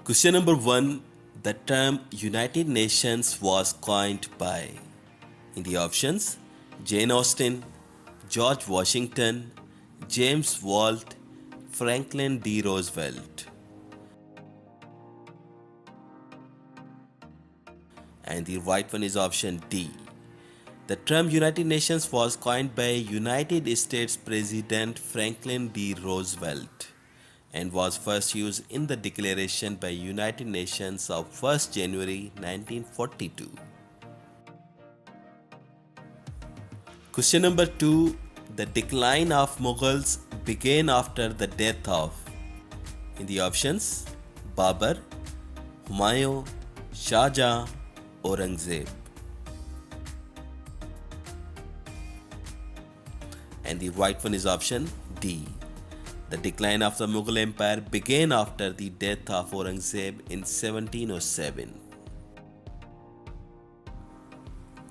Question number 1. The term United Nations was coined by. In the options, Jane Austen, George Washington, James Walt, Franklin D. Roosevelt. And the right one is option D. The term United Nations was coined by United States President Franklin D. Roosevelt and was first used in the declaration by United Nations of 1st January 1942. Question number 2. The decline of Mughals began after the death of. In the options, Babur, Humayun, Shah Jahan, Aurangzeb. And the right one is option D. The decline of the Mughal Empire began after the death of Aurangzeb in 1707.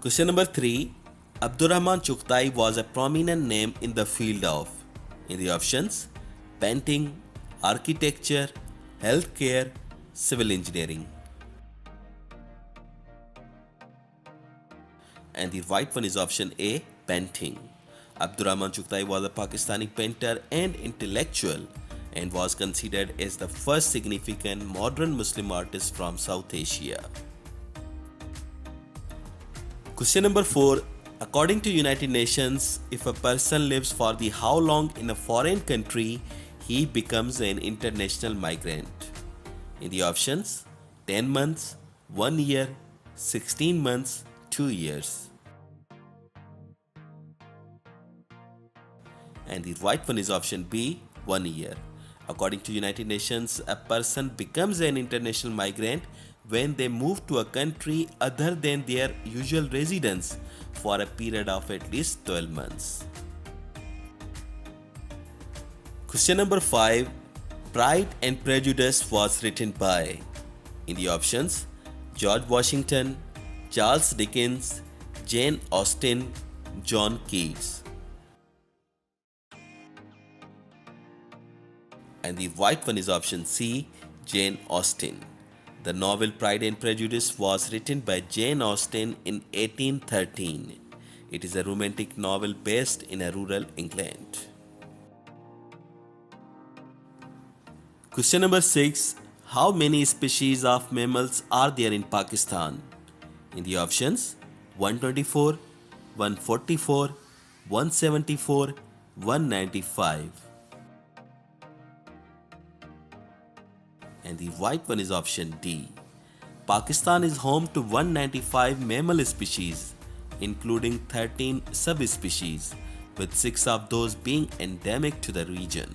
Question number 3. Abdurrahman Chughtai was a prominent name in the field of. In the options, painting, architecture, healthcare, civil engineering. And the right one is option A, painting. Abdurrahman Chughtai was a Pakistani painter and intellectual and was considered as the first significant modern Muslim artist from South Asia. Question number 4. According to United Nations, if a person lives for the how long in a foreign country, he becomes an international migrant. In the options, 10 months, 1 year, 16 months, 2 years. And the right one is option B, 1 year. According to United Nations, a person becomes an international migrant when they move to a country other than their usual residence for a period of at least 12 months. Question number 5. Pride and Prejudice was written by. In the options, George Washington, Charles Dickens, Jane Austen, John Keats. And the right one is option C, Jane Austen. The novel Pride and Prejudice was written by Jane Austen in 1813. It is a romantic novel based in a rural England. Question number 6. How many species of mammals are there in Pakistan? In the options, 124, 144, 174, 195. And the right one is option D. Pakistan is home to 195 mammal species, including 13 subspecies, with 6 of those being endemic to the region.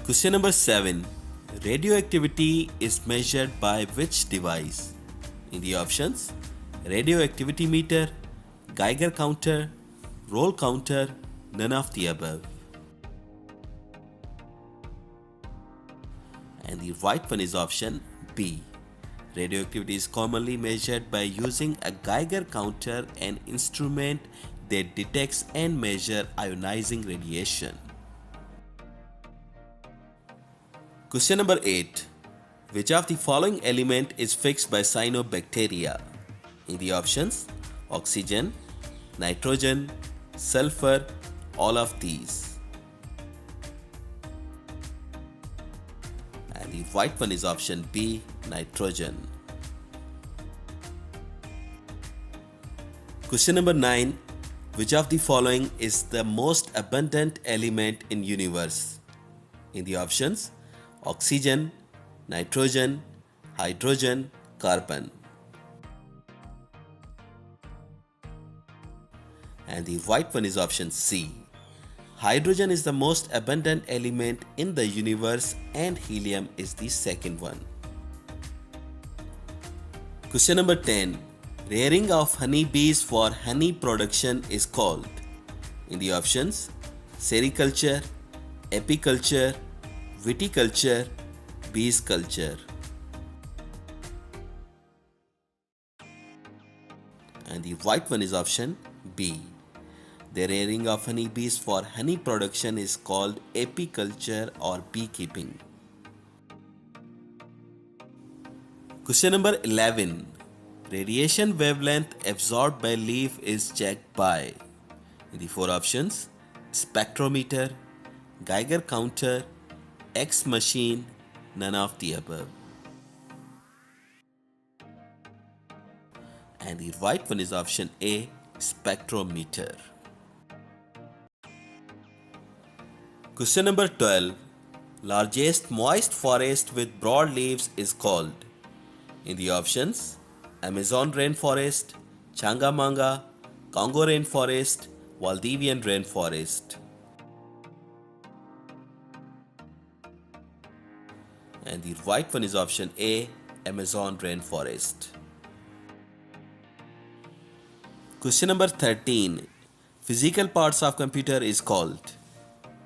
Question number 7. Radioactivity is measured by which device? In the options, radioactivity meter, Geiger counter, roll counter, none of the above. And the right one is option B. Radioactivity is commonly measured by using a Geiger counter, an instrument that detects and measures ionizing radiation. Question number 8. Which of the following element is fixed by cyanobacteria? In the options, oxygen, nitrogen, sulfur, all of these. And the right one is option B, nitrogen. Question number 9. Which of the following is the most abundant element in universe? In the options, oxygen, nitrogen, hydrogen, carbon. And the right one is option C. Hydrogen is the most abundant element in the universe and helium is the second one. Question number 10. Rearing of honeybees for honey production is called. In the options, sericulture, apiculture, viticulture, bees culture. And the right one is option B. The rearing of honeybees for honey production is called apiculture or beekeeping. Question number 11. Radiation wavelength absorbed by leaf is checked by. In the four options: spectrometer, Geiger counter, X machine, none of the above. And the right one is option A, spectrometer. Question number 12. Largest moist forest with broad leaves is called. In the options: Amazon rainforest, Changamanga, Congo rainforest, Maldivian rainforest. And the right one is option A, Amazon rainforest. Question number 13. Physical parts of computer is called.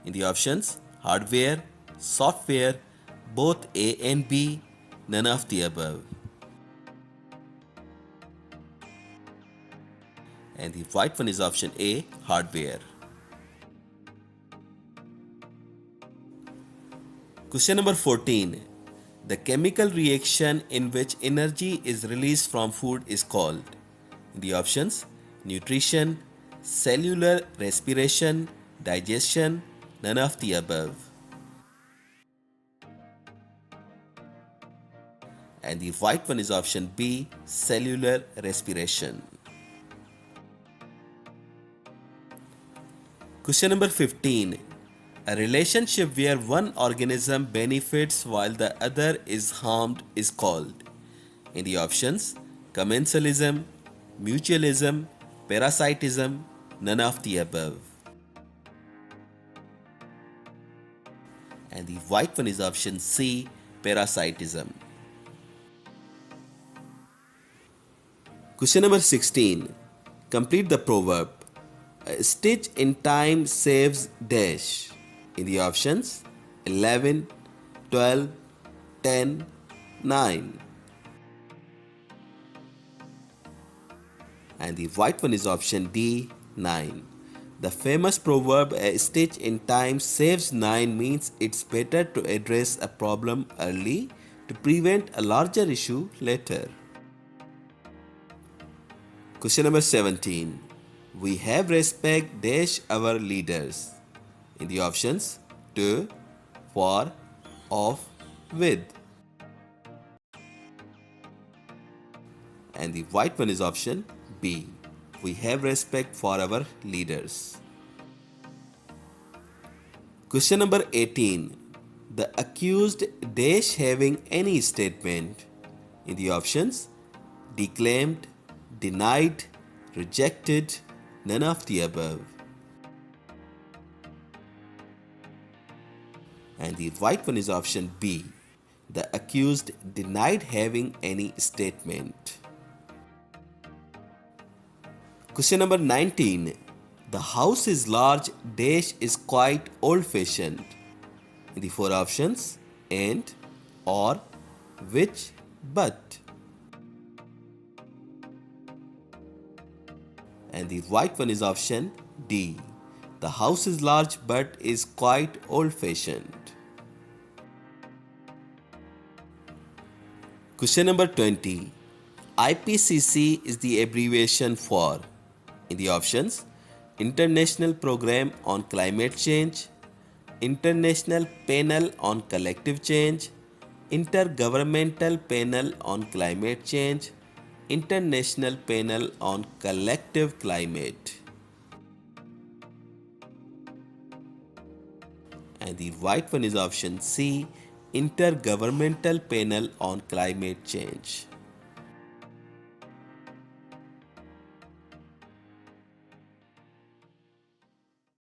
In the options: hardware, software, both A and B, none of the above. And the right one is option A, hardware. Question number 14. The chemical reaction in which energy is released from food is called. In the options: nutrition, cellular respiration, digestion, none of the above. And the right one is option B, cellular respiration. Question number 15. A relationship where one organism benefits while the other is harmed is called. In the options: commensalism, mutualism, parasitism, none of the above. And the right one is option C, parasitism. Question number 16. Complete the proverb. A stitch in time saves dash. In the options: 11, 12, 10, 9. And the right one is option D, 9. The famous proverb "a stitch in time saves 9" means it's better to address a problem early to prevent a larger issue later. Question number 17. We have respect dash our leaders. In the options: to, for, of, with. And the right one is option B. We have respect for our leaders. Question number 18. The accused dash having any statement. In the options: declaimed, denied, rejected, none of the above. And the right one is option B. The accused denied having any statement. Question number 19. The house is large dash is quite old-fashioned. In the four options: and, or, which, but. And the right one is option D. The house is large but is quite old-fashioned. Question number 20. IPCC is the abbreviation for. In the options: International Program on Climate Change, International Panel on Collective Change, Intergovernmental Panel on Climate Change, International Panel on Collective Climate. And the right one is option C, Intergovernmental Panel on Climate Change.